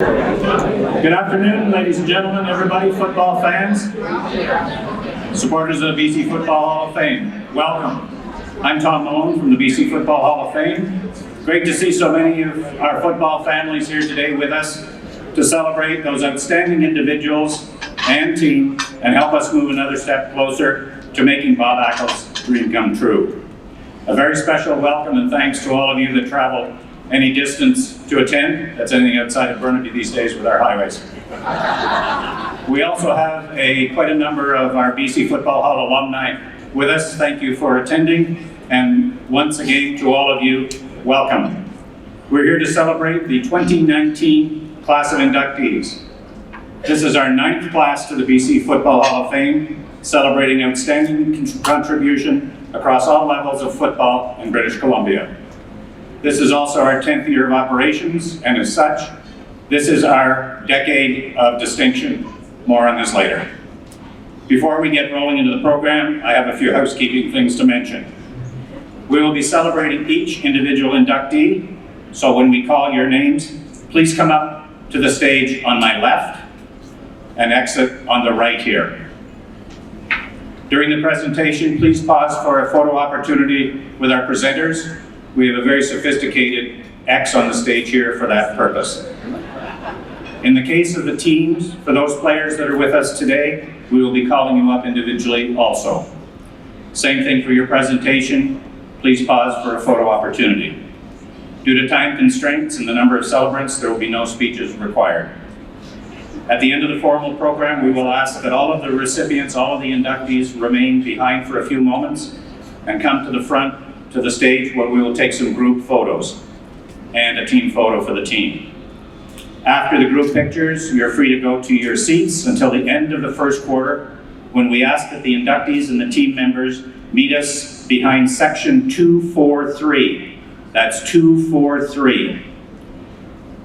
Good afternoon, ladies and gentlemen, everybody, football fans, supporters of the BC Football Hall of Fame. Welcome. I'm Tom Malone from the BC Football Hall of Fame. Great to see so many of our football families here today with us to celebrate those outstanding individuals and team and help us move another step closer to making Bob Ackel's dream come true. A very special welcome and thanks to all of you that traveled any distance to attend. That's anything outside of Burnaby these days with our highways. We also have quite a number of our BC Football Hall alumni with us. Thank you for attending, and once again to all of you, welcome. We're here to celebrate the 2019 class of inductees. This is our 9th class to the BC Football Hall of Fame, celebrating outstanding contribution across all levels of football in British Columbia. This is also our 10th year of operations, and as such, this is our decade of distinction. More on this later. Before we get rolling into the program, I have a few housekeeping things to mention. We will be celebrating each individual inductee, so when we call your names, please come up to the stage on my left and exit on the right here. During the presentation, please pause for a photo opportunity with our presenters. We have a very sophisticated X on the stage here for that purpose. In the case of the teams, for those players that are with us today, we will be calling you up individually also. Same thing for your presentation. Please pause for a photo opportunity. Due to time constraints and the number of celebrants, there will be no speeches required. At the end of the formal program, we will ask that all of the recipients, all of the inductees, remain behind for a few moments and come to the front to the stage where we will take some group photos and a team photo for the team. After the group pictures, you're free to go to your seats until the end of the first quarter, when we ask that the inductees and the team members meet us behind section 243. That's 243.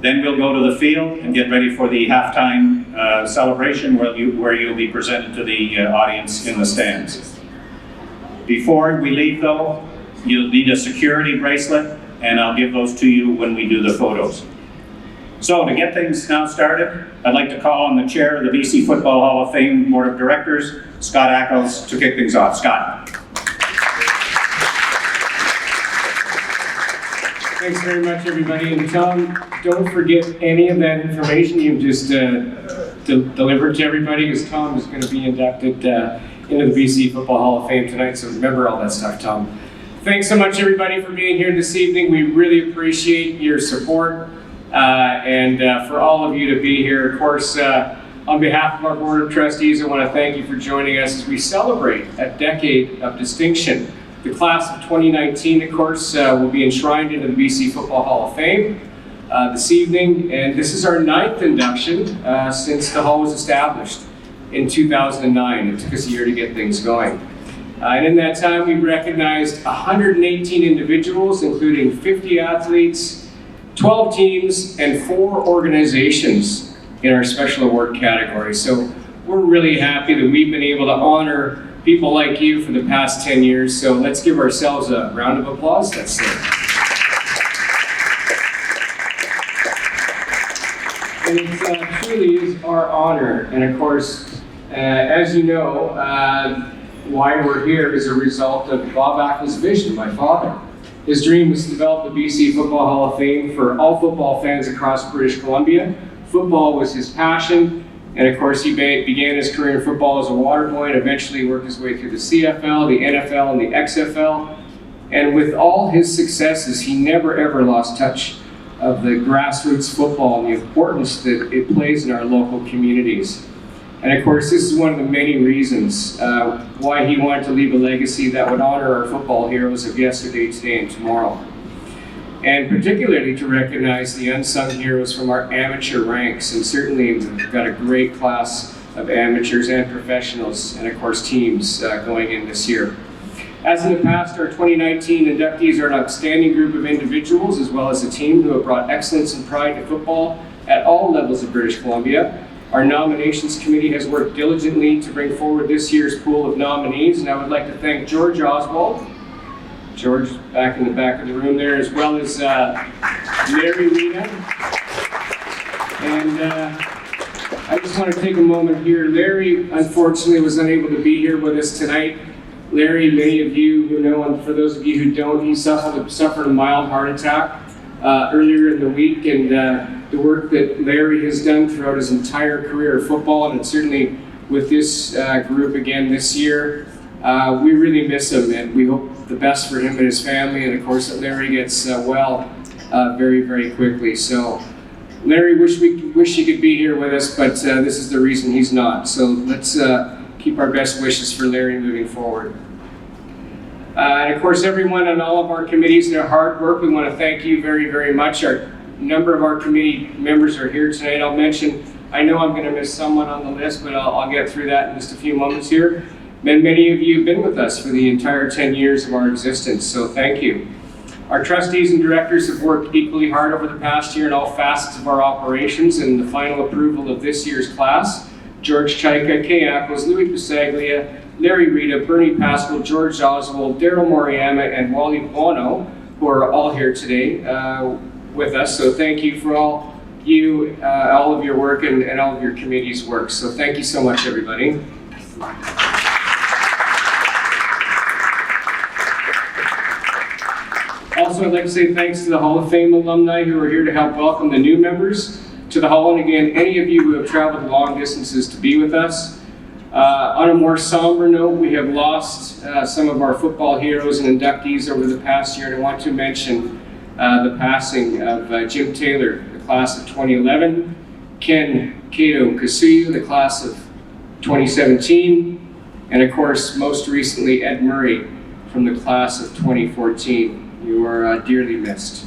Then we'll go to the field and get ready for the halftime celebration where you'll be presented to the audience in the stands. Before we leave though, you'll need a security bracelet, and I'll give those to you when we do the photos. So to get things now started, I'd like to call on the chair of the BC Football Hall of Fame Board of Directors, Scott Ackles, to kick things off. Scott. Thanks very much, everybody. And Tom, don't forget any of that information you've just delivered to everybody, because Tom is going to be inducted into the BC Football Hall of Fame tonight, so remember all that stuff, Tom. Thanks so much, everybody, for being here this evening. We really appreciate your support and for all of you to be here. Of course, on behalf of our Board of Trustees, I want to thank you for joining us as we celebrate a decade of distinction. The class of 2019, of course, will be enshrined into the BC Football Hall of Fame this evening, and this is our 9th induction since the Hall was established in 2009. It took us a year to get things going. And in that time, we've recognized 118 individuals, including 50 athletes, 12 teams, and 4 organizations in our special award category. So we're really happy that we've been able to honor people like you for the past 10 years. So let's give ourselves a round of applause. That's it. And it truly is our honor. And of course, as you know, why we're here is a result of Bob Ackel's vision, my father. His dream was to develop the BC Football Hall of Fame for all football fans across British Columbia. Football was his passion, and of course he began his career in football as a water boy and eventually worked his way through the CFL, the NFL, and the XFL. And with all his successes, he never ever lost touch of the grassroots football and the importance that it plays in our local communities. And of course, this is one of the many reasons why he wanted to leave a legacy that would honor our football heroes of yesterday, today, and tomorrow. And particularly to recognize the unsung heroes from our amateur ranks. And certainly we've got a great class of amateurs and professionals, and of course teams going in this year. As in the past, our 2019 inductees are an outstanding group of individuals, as well as a team who have brought excellence and pride to football at all levels of British Columbia. Our nominations committee has worked diligently to bring forward this year's pool of nominees, and I would like to thank George Oswald, George back in the back of the room there, as well as Mary Lena, And I just want to take a moment here. Larry, unfortunately, was unable to be here with us tonight. Larry, many of you who know, and for those of you who don't, he suffered a mild heart attack earlier in the week, and the work that Larry has done throughout his entire career of football, and certainly with this group again this year, we really miss him, and we hope the best for him and his family, and of course that Larry gets well very, very quickly. So Larry, wish he could be here with us, but this is the reason he's not. So let's keep our best wishes for Larry moving forward. And of course, everyone on all of our committees and their hard work, we want to thank you very, very much. A number of our committee members are here tonight. I'll mention, I know I'm going to miss someone on the list, but I'll get through that in just a few moments here. And many of you have been with us for the entire 10 years of our existence, so thank you. Our trustees and directors have worked equally hard over the past year in all facets of our operations, and the final approval of this year's class. George Chaika, Kay Ackles, Louis Pasaglia, Larry Rita, Bernie Pascal, George Oswald, Daryl Moriyama, and Wally Bono, who are all here today with us. So thank you for all of your work and all of your committee's work. So thank you so much, everybody. Also, I'd like to say thanks to the Hall of Fame alumni who are here to help welcome the new members to the Hall, and again, any of you who have traveled long distances to be with us. On a more somber note, we have lost some of our football heroes and inductees over the past year, and I want to mention the passing of Jim Taylor, the class of 2011, Ken Kato Kasuyu, the class of 2017, and of course, most recently, Ed Murray from the class of 2014. You are dearly missed.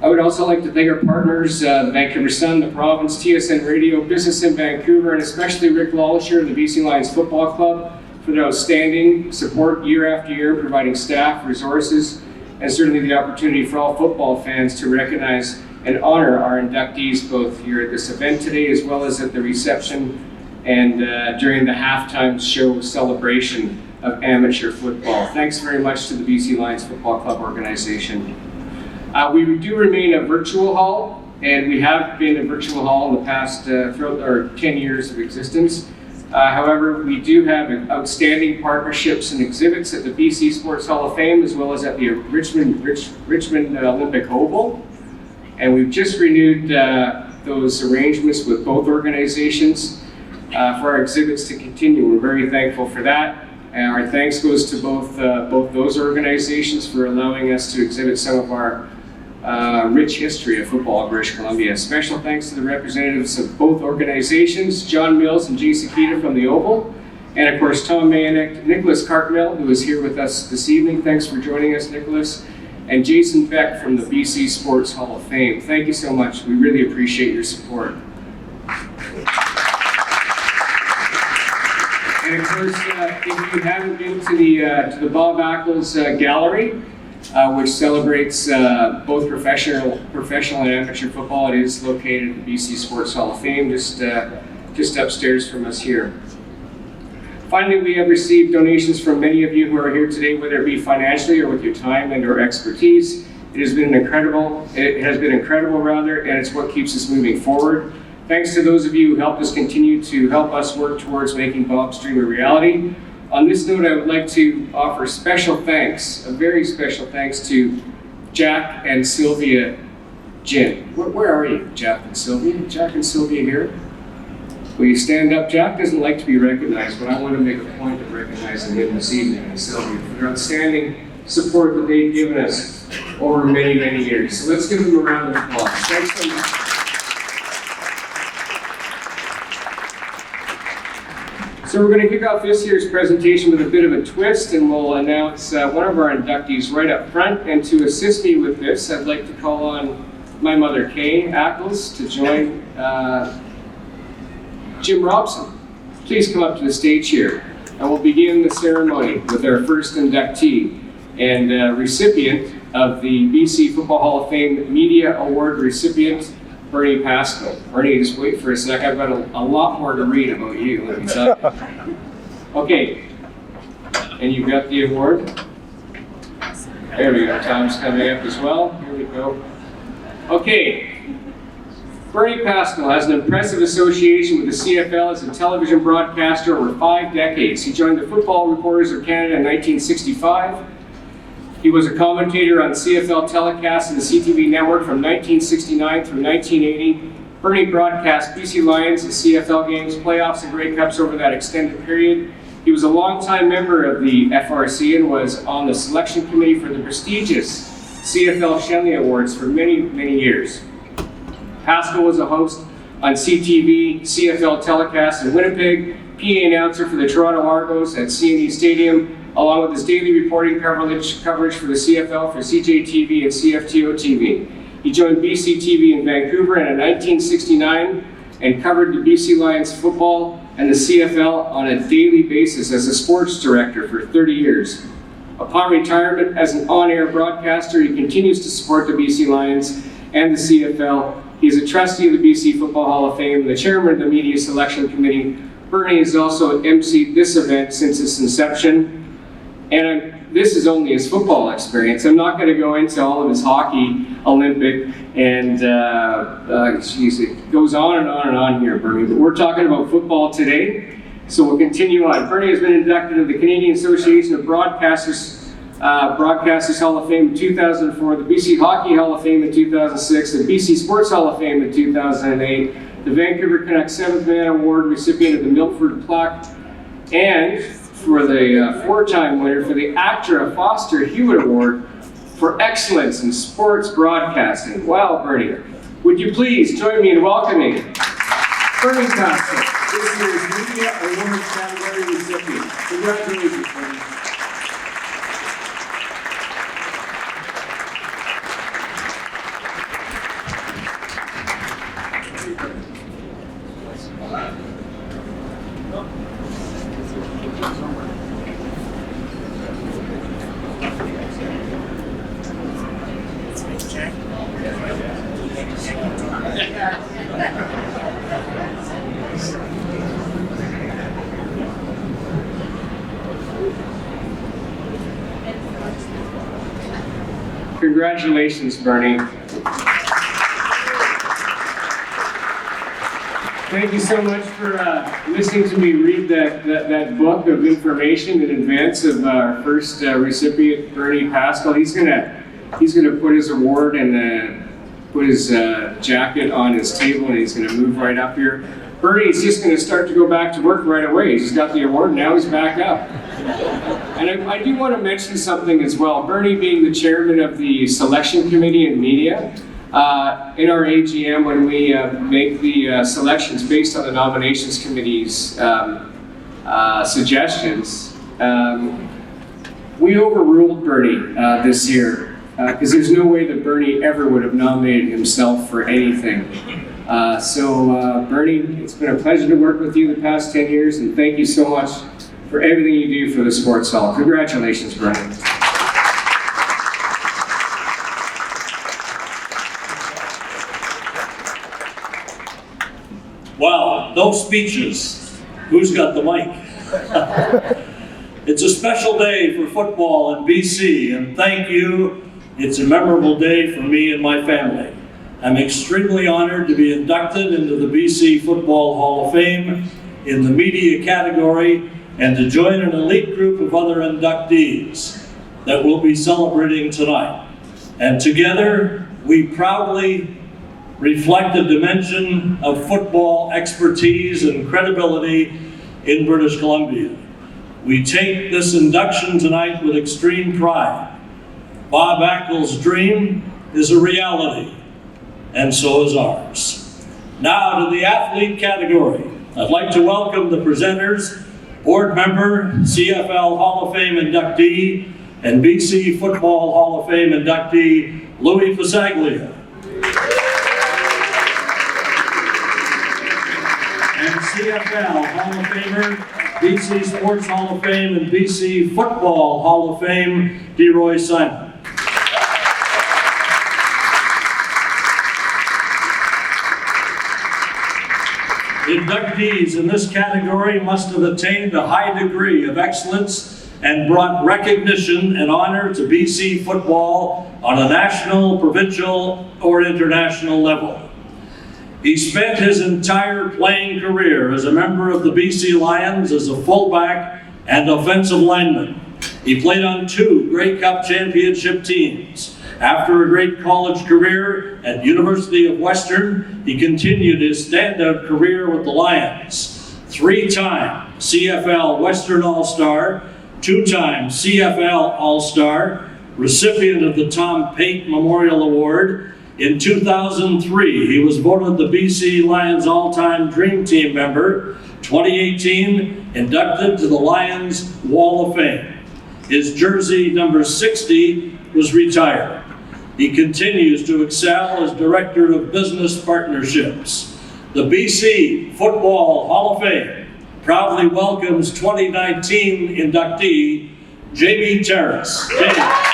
I would also like to thank our partners, the Vancouver Sun, the Province, TSN Radio, Business in Vancouver, and especially Rick Lawlisher and the BC Lions Football Club for their outstanding support year after year, providing staff, resources, and certainly the opportunity for all football fans to recognize and honor our inductees both here at this event today as well as at the reception and during the halftime show celebration of amateur football. Thanks very much to the BC Lions Football Club organization. We do remain a virtual hall, and we have been a virtual hall in the past throughout our 10 years of existence. However, we do have outstanding partnerships and exhibits at the BC Sports Hall of Fame as well as at the Richmond Olympic Oval. And we've just renewed those arrangements with both organizations for our exhibits to continue. We're very thankful for that. And our thanks goes to both those organizations for allowing us to exhibit some of our rich history of football in British Columbia. Special thanks to the representatives of both organizations, John Mills and Jay Sakita from the Oval, and of course Tom Mayanek, Nicholas Cartmel, who is here with us this evening. Thanks for joining us, Nicholas, and Jason Beck from the BC Sports Hall of Fame. Thank you so much. We really appreciate your support. And of course, if you haven't been to the Bob Ackles Gallery, which celebrates both professional and amateur football, it is located at the BC Sports Hall of Fame, just upstairs from us here. Finally, we have received donations from many of you who are here today, whether it be financially or with your time and or expertise. It has been incredible, and it's what keeps us moving forward. Thanks to those of you who helped us continue to help us work towards making Bob's Dream a reality. On this note, I would like to offer special thanks, a very special thanks to Jack and Sylvia Jin. Where are you, Jack and Sylvia? Jack and Sylvia here? Will you stand up? Jack doesn't like to be recognized, but I want to make a point of recognizing him this evening and Sylvia for their outstanding support that they've given us over many, many years. So let's give them a round of applause. Thanks so much. So we're going to kick off this year's presentation with a bit of a twist, and we'll announce one of our inductees right up front. And to assist me with this, I'd like to call on my mother, Kay Ackles, to join Jim Robson. Please come up to the stage here. And we'll begin the ceremony with our first inductee and recipient of the BC Football Hall of Fame Media Award recipient, Bernie Pascal. Bernie, just wait for a sec. I've got a lot more to read about you, let me tell you. Okay, and you've got the award. There we go, Tom's coming up as well. Here we go. Okay, Bernie Pascal has an impressive association with the CFL as a television broadcaster over 5 decades. He joined the Football Reporters of Canada in 1965. He was a commentator on CFL telecasts in the CTV network from 1969 through 1980. Bernie broadcast BC Lions and CFL games, playoffs, and Grey Cups over that extended period. He was a longtime member of the FRC and was on the selection committee for the prestigious CFL Shenley Awards for many, many years. Pascal was a host on CTV, CFL telecasts in Winnipeg, PA announcer for the Toronto Argos at CNE Stadium, along with his daily reporting coverage for the CFL for CJTV and CFTO TV. He joined BC TV in Vancouver in 1969 and covered the BC Lions football and the CFL on a daily basis as a sports director for 30 years. Upon retirement as an on-air broadcaster, he continues to support the BC Lions and the CFL. He is a trustee of the BC Football Hall of Fame and the chairman of the Media Selection Committee. Bernie has also emceed this event since its inception. And this is only his football experience. I'm not going to go into all of his hockey, Olympic, and geez, it goes on and on and on here, Bernie. But we're talking about football today, so we'll continue on. Bernie has been inducted into the Canadian Association of Broadcasters Hall of Fame in 2004, the BC Hockey Hall of Fame in 2006, the BC Sports Hall of Fame in 2008, the Vancouver Canucks 7th Man Award recipient of the Milford Plaque, and for the 4-time winner for the Actra Foster Hewitt Award for excellence in sports broadcasting. Wow, Bernie. Would you please join me in welcoming Bernie Pascal, this year's Media Awards category recipient. Congratulations, Bernie. Congratulations, Bernie. Thank you so much for listening to me read that book of information in advance of our first recipient, Bernie Pascal. He's gonna put his award and put his jacket on his table, and he's gonna move right up here. Bernie's just gonna start to go back to work right away. He's got the award, now he's back up. And I do want to mention something as well. Bernie being the chairman of the selection committee in media, in our AGM when we make the selections based on the nominations committee's suggestions, we overruled Bernie this year because there's no way that Bernie ever would have nominated himself for anything. So Bernie, it's been a pleasure to work with you the past 10 years, and thank you so much for everything you do for the Sports Hall. Congratulations, Bernie. Wow, no speeches. Who's got the mic? It's a special day for football in BC, and thank you. It's a memorable day for me and my family. I'm extremely honored to be inducted into the BC Football Hall of Fame in the media category and to join an elite group of other inductees that we'll be celebrating tonight. And together, we proudly reflect a dimension of football expertise and credibility in British Columbia. We take this induction tonight with extreme pride. Bob Ackel's dream is a reality, and so is ours. Now to the athlete category. I'd like to welcome the presenters, board member, CFL Hall of Fame inductee, and BC Football Hall of Fame inductee, Louis Pasaglia. And CFL Hall of Famer, BC Sports Hall of Fame, and BC Football Hall of Fame, DeRoy Simon. Inductees in this category must have attained a high degree of excellence and brought recognition and honor to BC football on a national, provincial, or international level. He spent his entire playing career as a member of the BC Lions as a fullback and offensive lineman. He played on 2 Grey Cup championship teams. After a great college career at University of Western, he continued his standout career with the Lions. 3-time CFL Western All-Star, 2-time CFL All-Star, recipient of the Tom Pate Memorial Award. In 2003, he was voted the BC Lions All-Time Dream Team member. 2018, inducted to the Lions Wall of Fame. His jersey number 60 was retired. He continues to excel as Director of Business Partnerships. The BC Football Hall of Fame proudly welcomes 2019 inductee Jamie Terrace. Jamie.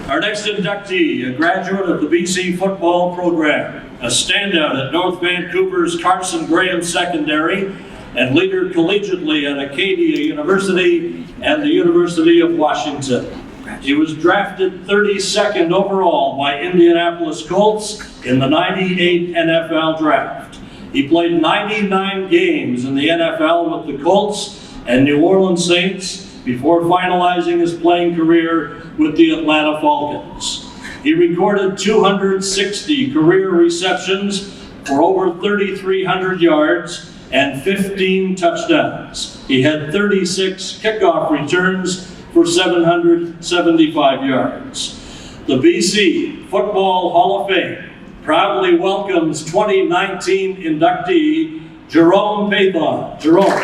Our next inductee, a graduate of the BC football program, a standout at North Vancouver's Carson Graham Secondary, and leader collegiately at Acadia University and the University of Washington. He was drafted 32nd overall by Indianapolis Colts in the '98 NFL Draft. He played 99 games in the NFL with the Colts and New Orleans Saints before finalizing his playing career with the Atlanta Falcons. He recorded 260 career receptions for over 3,300 yards and 15 touchdowns. He had 36 kickoff returns for 775 yards. The BC Football Hall of Fame proudly welcomes 2019 inductee Jerome Pathon. Jerome.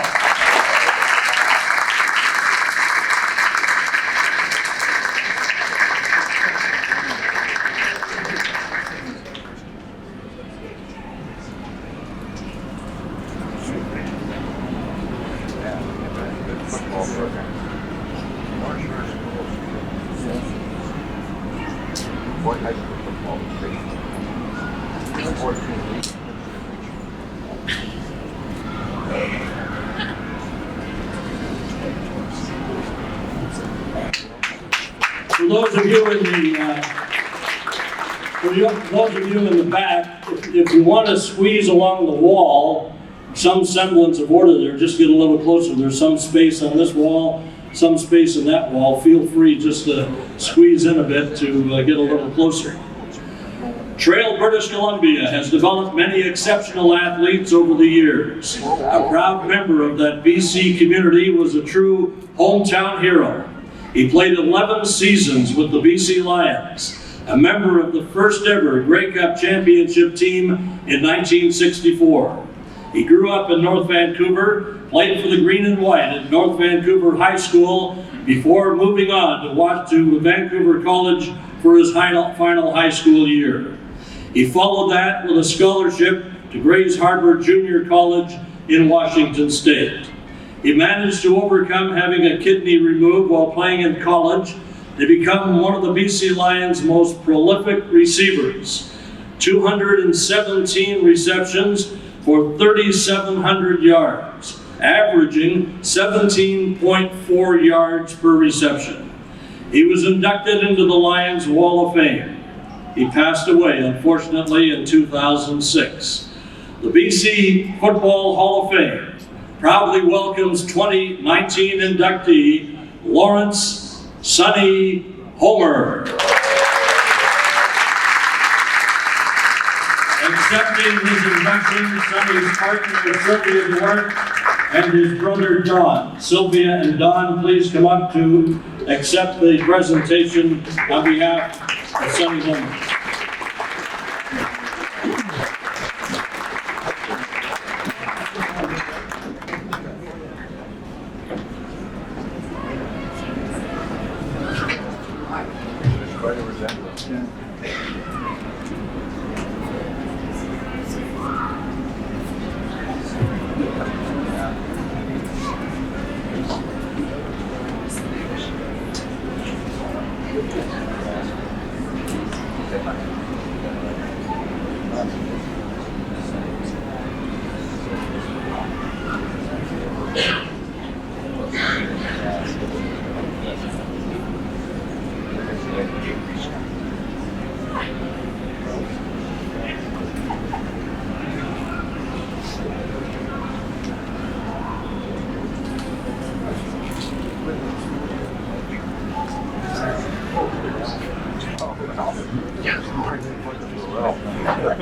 What high school football is 14 weeks. For those of you in the back, if you want to squeeze along the wall, some semblance of order there, just get a little closer. There's some space on this wall, some space in that wall. Feel free just to squeeze in a bit to get a little closer. Trail, British Columbia has developed many exceptional athletes over the years. A proud member of that BC community was a true hometown hero. He played 11 seasons with the BC Lions, a member of the first ever Grey Cup championship team in 1964. He grew up in North Vancouver, played for the Green and White at North Vancouver High School before moving on to Vancouver College for his final high school year. He followed that with a scholarship to Grays Harbor Junior College in Washington State. He managed to overcome having a kidney removed while playing in college to become one of the BC Lions' most prolific receivers. 217 receptions for 3,700 yards, averaging 17.4 yards per reception. He was inducted into the Lions Wall of Fame. He passed away, unfortunately, in 2006. The BC Football Hall of Fame proudly welcomes 2019 inductee Lawrence Sonny Homer. Accepting his induction, Sonny's partner Sylvia Dwart and his brother Don. Sylvia and Don, please come up to accept the presentation on behalf of Sonny Homer. Quite a resemblance. Yeah.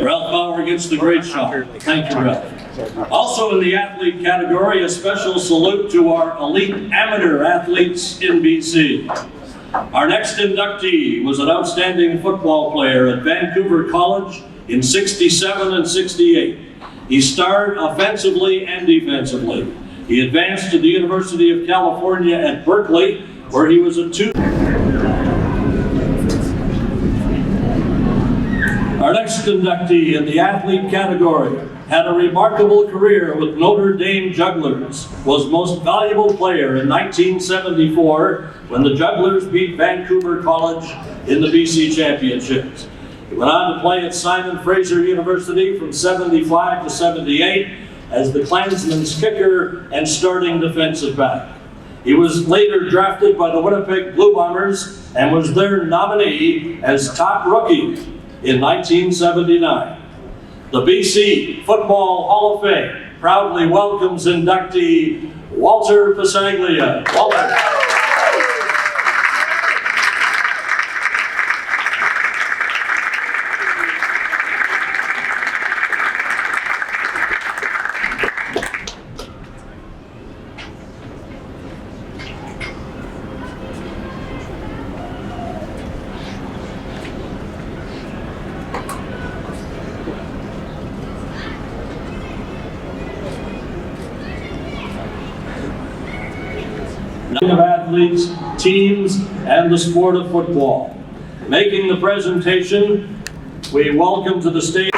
Ralph Bauer gets the great shot. Thank you, Ralph. Also in the athlete category, a special salute to our elite amateur athletes in BC. Our next inductee was an outstanding football player at Vancouver College in '67 and '68. He starred offensively and defensively. He advanced to the University of California at Berkeley, where he was a Our next inductee in the athlete category had a remarkable career with Notre Dame Jugglers, was most valuable player in 1974 when the Jugglers beat Vancouver College in the BC Championships. He went on to play at Simon Fraser University from '75 to '78 as the Klansmen's kicker and starting defensive back. He was later drafted by the Winnipeg Blue Bombers and was their nominee as top rookie in 1979. The BC Football Hall of Fame proudly welcomes inductee Walter Pasaglia. Walter. Of athletes, teams, and the sport of football. Making the presentation, we welcome to the stage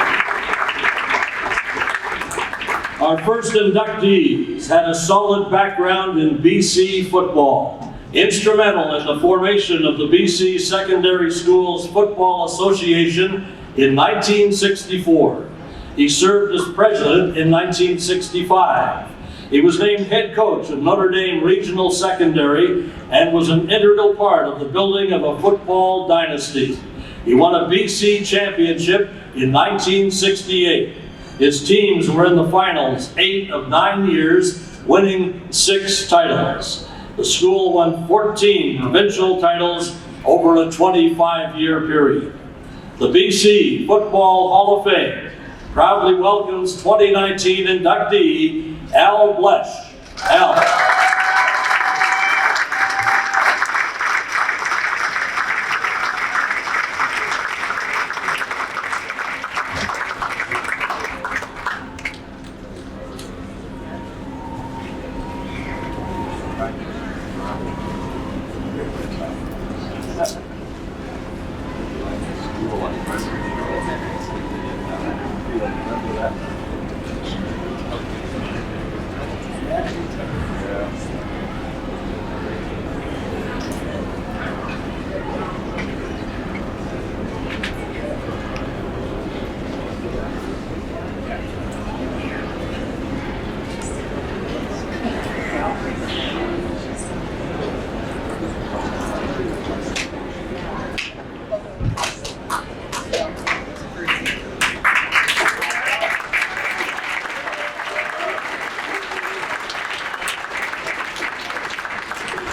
our first inductees. Had a solid background in BC football, instrumental in the formation of the BC Secondary Schools Football Association in 1964. He served as president in 1965. He was named head coach of Notre Dame Regional Secondary and was an integral part of the building of a football dynasty. He won a BC championship in 1968. His teams were in the finals 8 of 9 years, winning 6 titles. The school won 14 provincial titles over a 25-year period. The BC Football Hall of Fame proudly welcomes 2019 inductee Al Blesh. Al.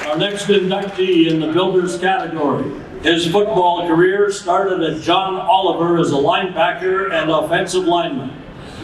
Our next inductee in the Builders category. His football career started at John Oliver as a linebacker and offensive lineman.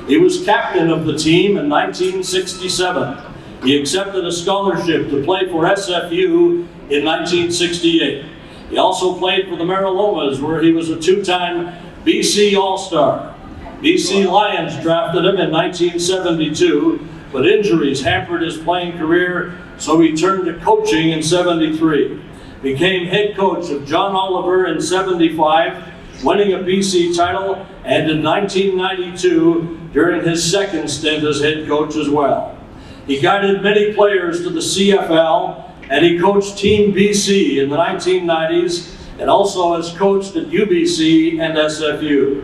He was captain of the team in 1967. He accepted a scholarship to play for SFU in 1968. He also played for the Marilomas, where he was a 2-time BC All-Star. BC Lions drafted him in 1972, but injuries hampered his playing career, so he turned to coaching in '73. Became head coach of John Oliver in '75, winning a BC title, and in 1992 during his second stint as head coach as well. He guided many players to the CFL, and he coached Team BC in the 1990s and also has coached at UBC and SFU.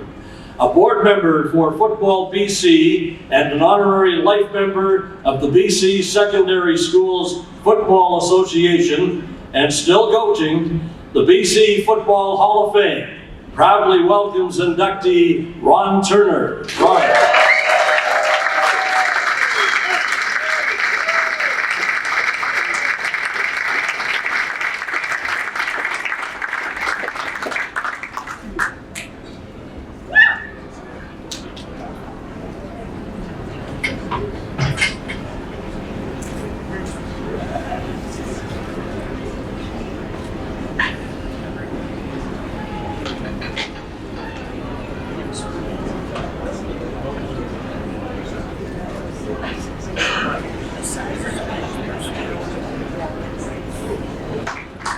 A board member for Football BC and an honorary life member of the BC Secondary Schools Football Association, and still coaching, the BC Football Hall of Fame proudly welcomes inductee Ron Turner. Ron.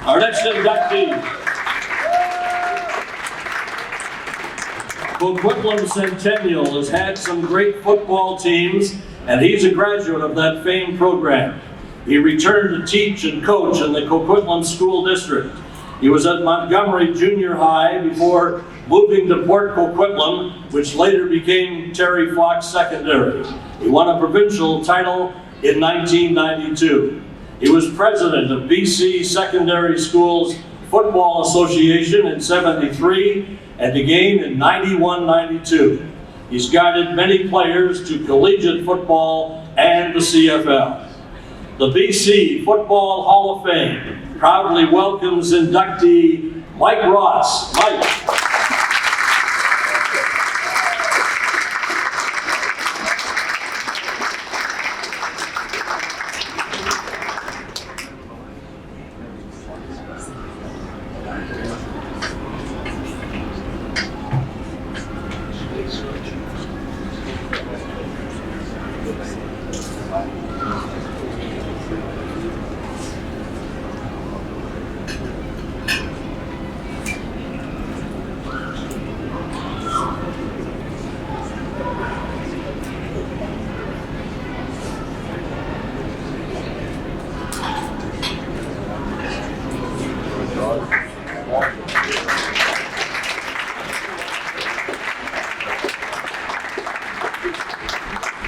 Our next inductee, Coquitlam Centennial has had some great football teams, and he's a graduate of that famed program. He returned to teach and coach in the Coquitlam School District. He was at Montgomery Junior High before moving to Port Coquitlam, which later became Terry Fox Secondary. He won a provincial title in 1992. He was president of BC Secondary Schools Football Association in '73 and again in '91-92. He's guided many players to collegiate football and the CFL. The BC Football Hall of Fame proudly welcomes inductee Mike Ross. Mike.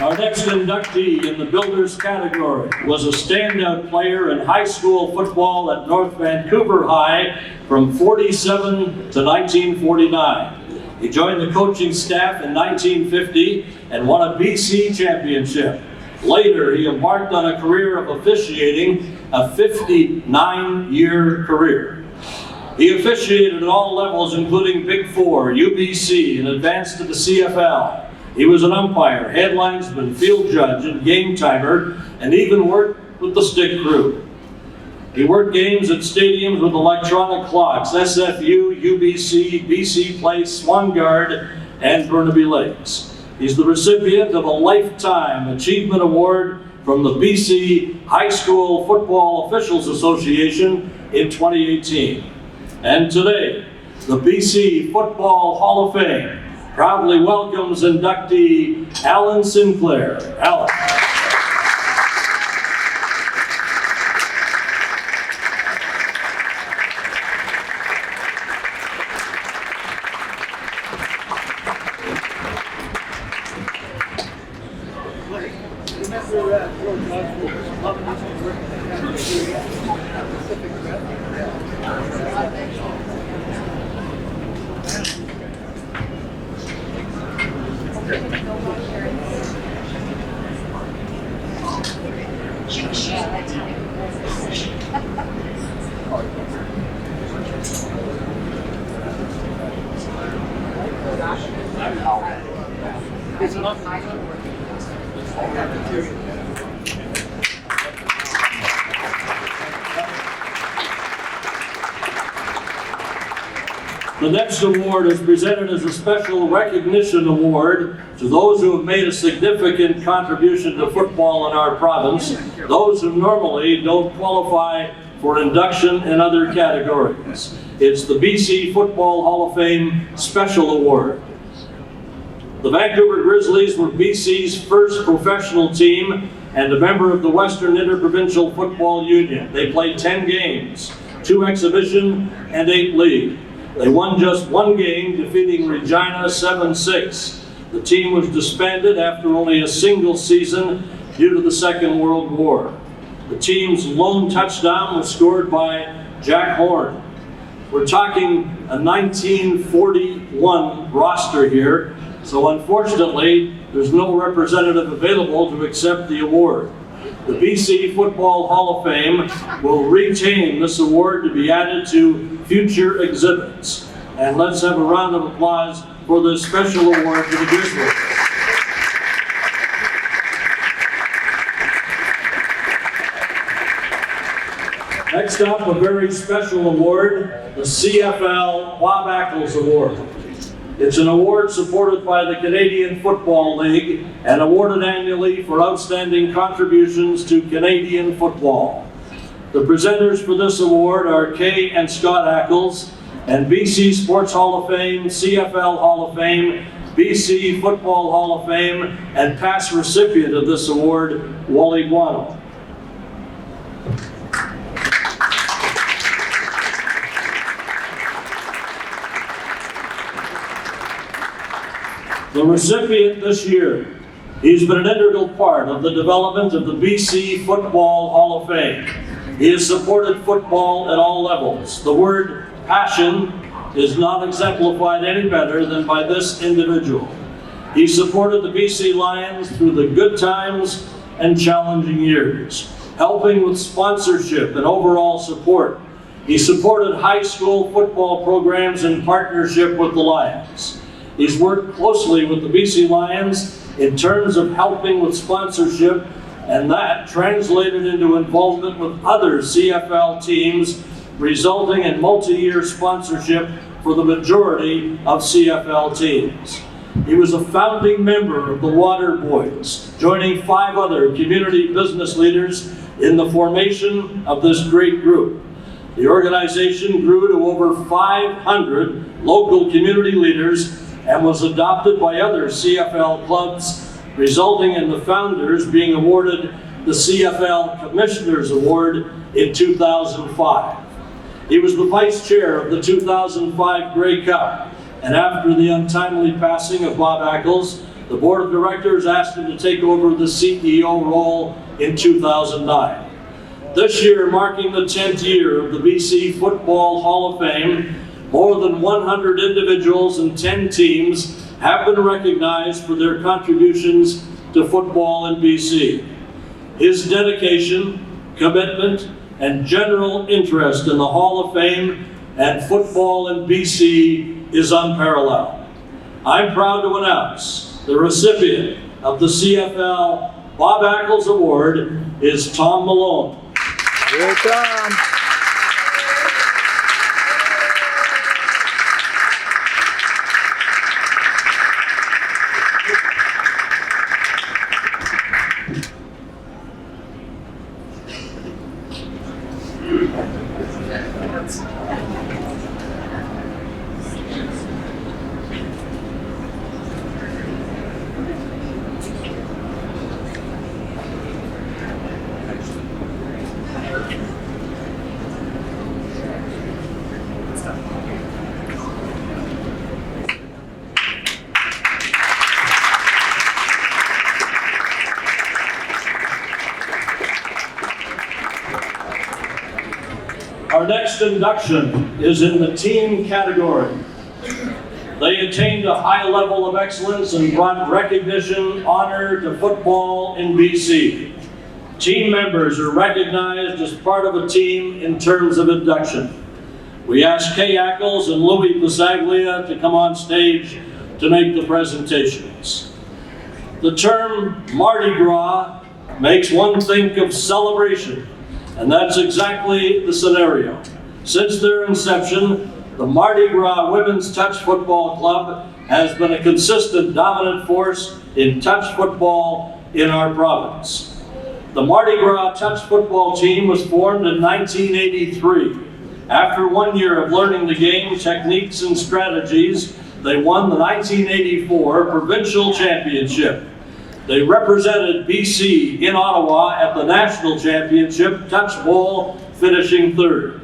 Our next inductee in the Builders category was a standout player in high school football at North Vancouver High from '47 to 1949. He joined the coaching staff in 1950 and won a BC championship. Later, he embarked on a career of officiating, a 59-year career. He officiated at all levels, including Big Four, UBC, and advanced to the CFL. He was an umpire, head linesman, field judge, and game timer, and even worked with the stick crew. He worked games at stadiums with electronic clocks, SFU, UBC, BC Place, Swangard, and Burnaby Lakes. He's the recipient of a Lifetime Achievement Award from the BC High School Football Officials Association in 2018. And today, the BC Football Hall of Fame proudly welcomes inductee Alan Sinclair. Alan. The next award is presented as a special recognition award to those who have made a significant contribution to football in our province, those who normally don't qualify for induction in other categories. It's the BC Football Hall of Fame Special Award. The Vancouver Grizzlies were BC's first professional team and a member of the Western Interprovincial Football Union. They played 10 games. 2 exhibition, and 8 league. They won just 1 game, defeating Regina 7-6. The team was disbanded after only a single season due to the Second World War. The team's lone touchdown was scored by Jack Horn. We're talking a 1941 roster here, so unfortunately, there's no representative available to accept the award. The BC Football Hall of Fame will retain this award to be added to future exhibits. And let's have a round of applause for this special award for the Grizzlies. Next up, a very special award, the CFL Bob Ackles Award. It's an award supported by the Canadian Football League and awarded annually for outstanding contributions to Canadian football. The presenters for this award are Kay and Scott Ackles, and BC Sports Hall of Fame, CFL Hall of Fame, BC Football Hall of Fame, and past recipient of this award, Wally Guano. The recipient this year, he's been an integral part of the development of the BC Football Hall of Fame. He has supported football at all levels. The word passion is not exemplified any better than by this individual. He supported the BC Lions through the good times and challenging years, helping with sponsorship and overall support. He supported high school football programs in partnership with the Lions. He's worked closely with the BC Lions in terms of helping with sponsorship, and that translated into involvement with other CFL teams, resulting in multi-year sponsorship for the majority of CFL teams. He was a founding member of the Water Boys, joining 5 other community business leaders in the formation of this great group. The organization grew to over 500 local community leaders and was adopted by other CFL clubs, resulting in the founders being awarded the CFL Commissioners Award in 2005. He was the vice chair of the 2005 Grey Cup, and after the untimely passing of Bob Ackles, the board of directors asked him to take over the CEO role in 2009. This year, marking the 10th year of the BC Football Hall of Fame, more than 100 individuals and 10 teams have been recognized for their contributions to football in BC. His dedication, commitment, and general interest in the Hall of Fame and football in BC is unparalleled. I'm proud to announce the recipient of the CFL Bob Ackles Award is Tom Malone. Here, Tom. Our next induction is in the team category. They attained a high level of excellence and brought recognition, honor to football in BC. Team members are recognized as part of a team in terms of induction. We ask Kay Ackles and Louis Pisaglia to come on stage to make the presentations. The term Mardi Gras makes one think of celebration, and that's exactly the scenario. Since their inception, the Mardi Gras Women's Touch Football Club has been a consistent dominant force in touch football in our province. The Mardi Gras Touch Football team was formed in 1983. After 1 year of learning the game, techniques, and strategies, they won the 1984 Provincial Championship. They represented BC in Ottawa at the National Championship Touch Bowl, finishing 3rd.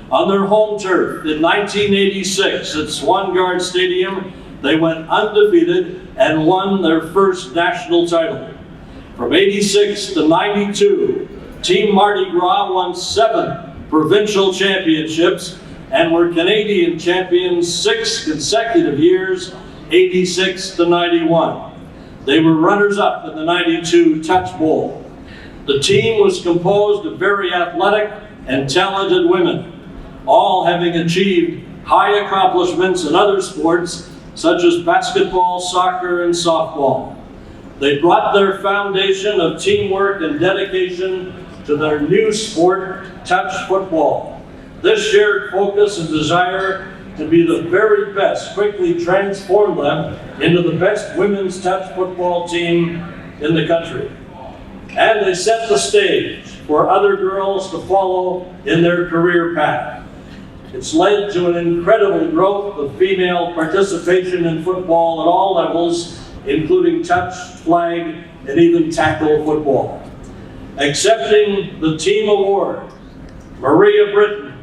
On their home turf in 1986 at Swangard Stadium, they went undefeated and won their first national title. From 86 to 92, Team Mardi Gras won 7 provincial championships and were Canadian champions 6 consecutive years, 86 to 91. They were runners-up in the 92 Touch Bowl. The team was composed of very athletic and talented women, all having achieved high accomplishments in other sports such as basketball, soccer, and softball. They brought their foundation of teamwork and dedication to their new sport, touch football. This shared focus and desire to be the very best quickly transformed them into the best women's touch football team in the country. And they set the stage for other girls to follow in their career path. It's led to an incredible growth of female participation in football at all levels, including touch, flag, and even tackle football. Accepting the team award, Maria Britton,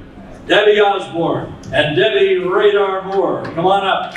Debbie Osborne, and Debbie Radar Moore. Come on up.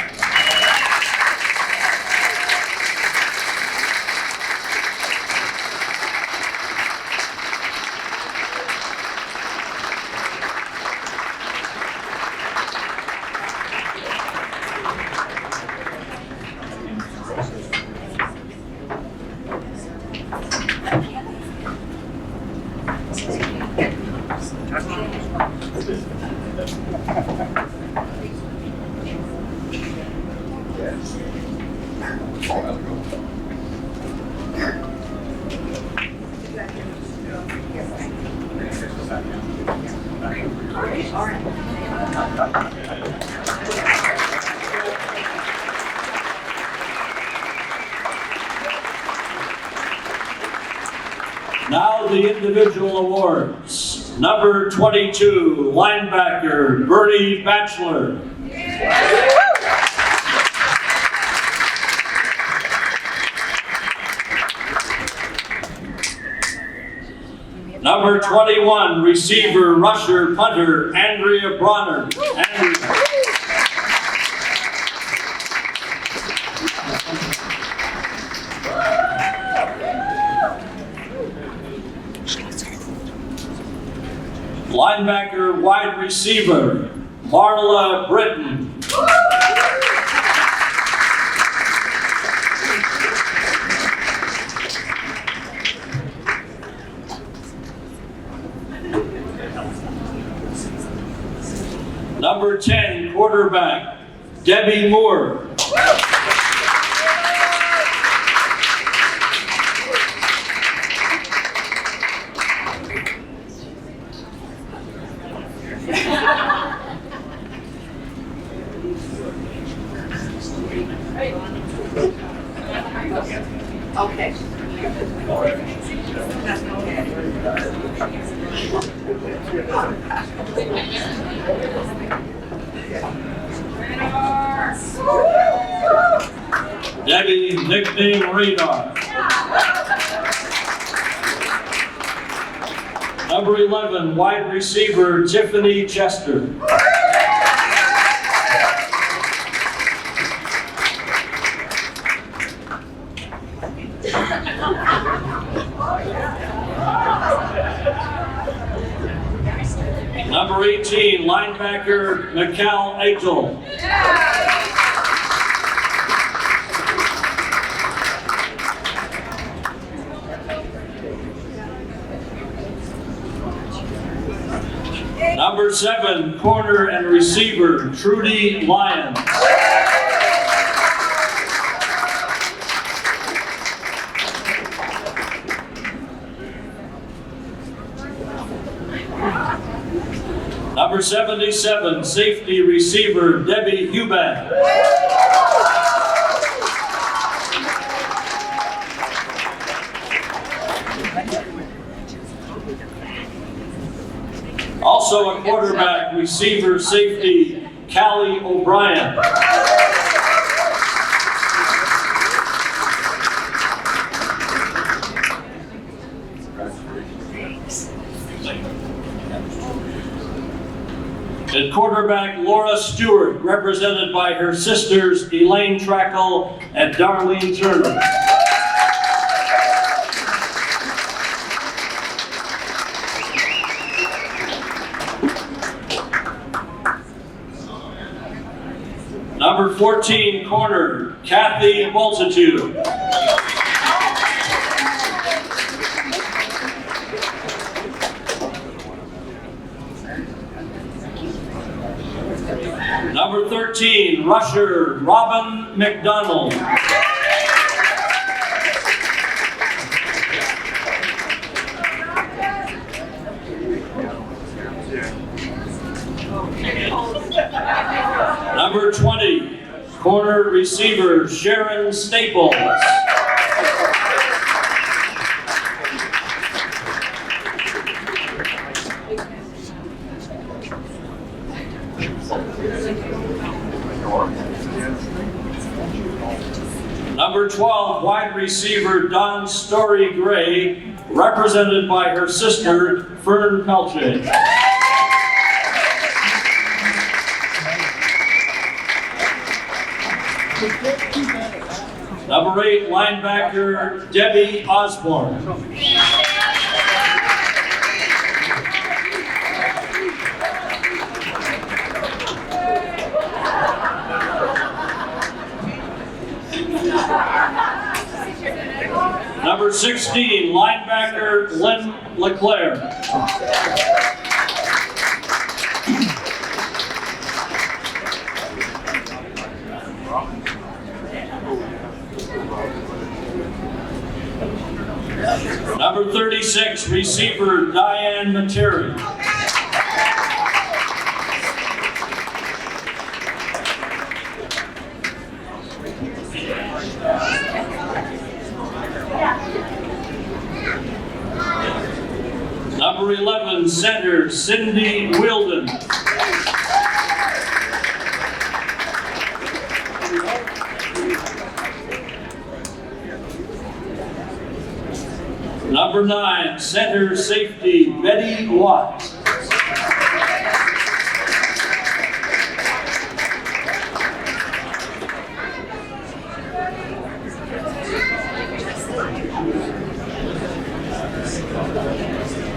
Now the individual awards. Number 22, linebacker, Bernie Batchelor. Number 21, receiver, rusher, punter, Andrea Bronner. Andrea. Linebacker, wide receiver, Marla Britton. Number 10, quarterback, Debbie Moore. Okay. Debbie, nickname Radar. Number 11, wide receiver, Tiffany Chester. Number 18, linebacker, Mikal Eichel. Number 7, corner and receiver, Trudy Lyons. Number 77, safety receiver, Debbie Hubank. Also a quarterback, receiver, safety, Callie O'Brien. quarterback Laura Stewart, represented by her sisters Elaine Trackle and Darlene Turner. Number 14, corner, Kathy Multitude. Number 13, rusher, Robin McDonald. Number 20, corner receiver, Sharon Staples. Number 12, wide receiver, Dawn Story Gray, represented by her sister, Fern Pelche. Number 8, linebacker Debbie Osborne. Number 16, linebacker Lynn LeClaire. Number 36, receiver Diane Materi. Number 11, center Cindy Wilden. Number 9, center safety Betty Watt.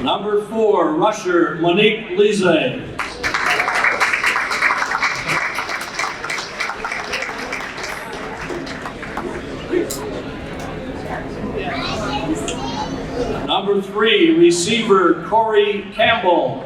Number 4, rusher Monique Lise. Number 3, receiver Corey Campbell.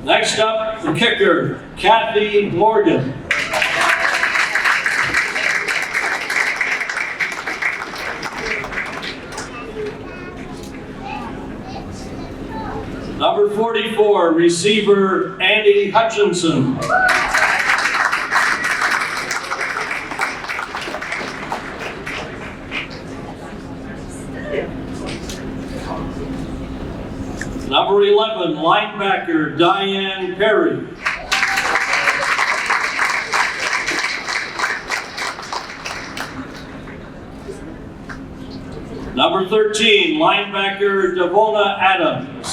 Next up, the kicker, Kathy Morgan. Number 44, receiver Andy Hutchinson. Number 11, linebacker Diane Perry. Number 13, linebacker Devona Adams.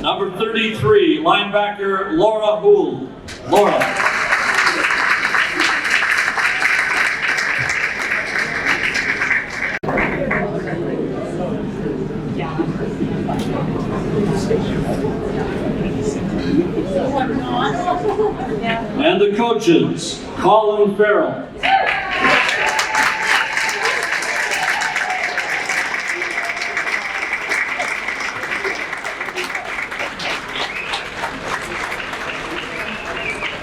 Number 33, linebacker Laura Houle. Laura. And the coaches, Colin Farrell.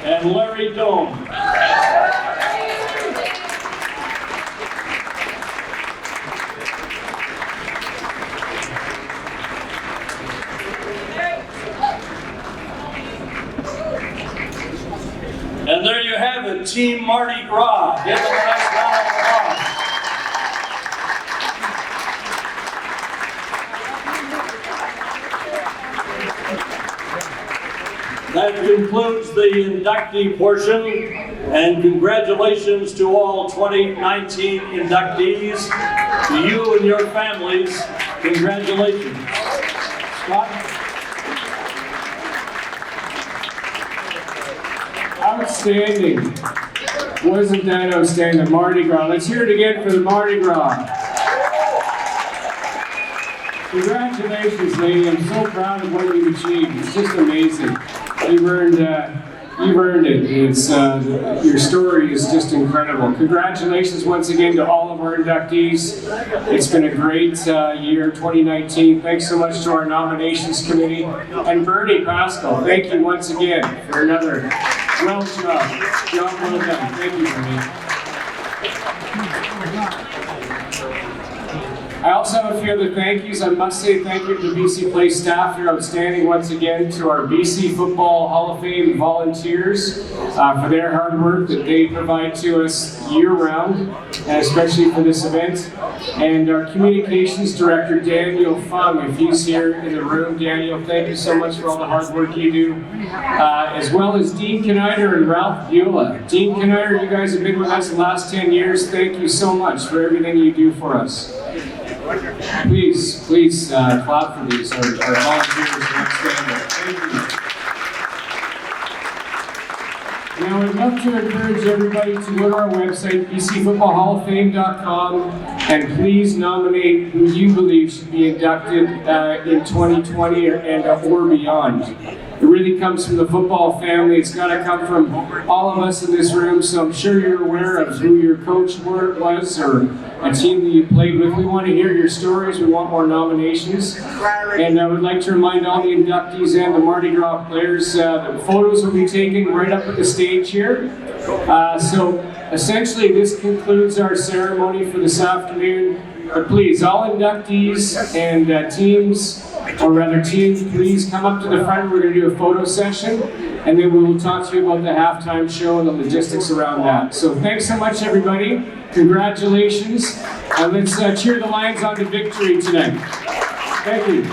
And Larry Dome. And there you have it, Team Mardi Gras. Give them a nice round of applause. That concludes the inductee portion, and congratulations to all 2019 inductees. To you and your families, congratulations. Scott? Outstanding. Wasn't that outstanding? Mardi Gras. Let's hear it again for the Mardi Gras. Congratulations, lady. I'm so proud of what you've achieved. It's just amazing. You've earned it. It's, your story is just incredible. Congratulations once again to all of our inductees. It's been a great year, 2019. Thanks so much to our nominations committee. And Bernie Pascal, thank you once again for another job well done. Thank you, Bernie. I also have a few other thank yous. I must say thank you to the BC Place staff. You're outstanding once again. To our BC Football Hall of Fame volunteers for their hard work that they provide to us year-round, and especially for this event. And our communications director, Daniel Fung, if he's here in the room. Daniel, thank you so much for all the hard work you do. As well as Dean Knider and Ralph Beulah. Dean Knider, you guys have been with us the last 10 years. Thank you so much for everything you do for us. Please clap for these. Our volunteers are outstanding. Thank you. Now, I'd love to encourage everybody to go to our website, bcfootballhalloffame.com, and please nominate who you believe should be inducted in 2020 or beyond. It really comes from the football family. It's got to come from all of us in this room, so I'm sure you're aware of who your coach was or a team that you played with. We want to hear your stories. We want more nominations. And I would like to remind all the inductees and the Mardi Gras players that photos will be taken right up at the stage here. So essentially this concludes our ceremony for this afternoon. But please, all inductees and teams, please come up to the front. We're going to do a photo session, and then we will talk to you about the halftime show and the logistics around that. So thanks so much, everybody. Congratulations. And let's cheer the Lions on to victory tonight. Thank you.